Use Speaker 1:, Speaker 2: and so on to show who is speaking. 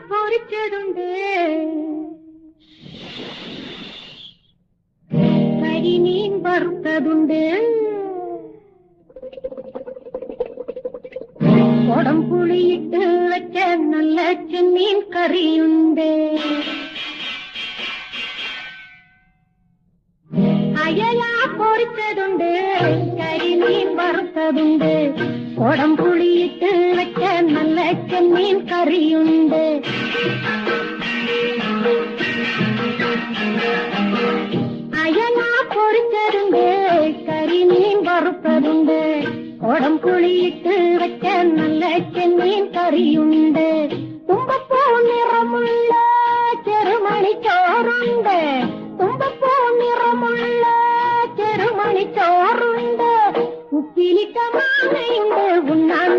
Speaker 1: പൊരിച്ചതുണ്ട്, കരിമീൻ വറുത്തതുണ്ട്, കൊടംപുളിയിട്ട് വെച്ച നല്ല ചെമ്മീൻ കറിയുണ്ട്, അയല പൊരിച്ചതുണ്ട്, കരിമീൻ വറുത്തതുണ്ട്, കൊടംപുളിയിട്ട് വെച്ച നല്ല ചെമ്മീൻ കറിയുണ്ട്, അയല പൊരിച്ചതുണ്ട്, കരിമീൻ വറുത്തതുണ്ട്, കൊടംപുളിയിട്ട് വെച്ച നല്ല ചെമ്മീൻ കറിയുണ്ട്, തുമ്പപ്പൂ നിറമുള്ള ചെറുമണി ചോറുണ്ട്, തുമ്പപ്പൂ നിറമുള്ള ചെറുമണി ചോറുണ്ട്, ഉപ്പിലിട്ട മാങ്ങയുണ്ട്, ഉണ്ണാൻ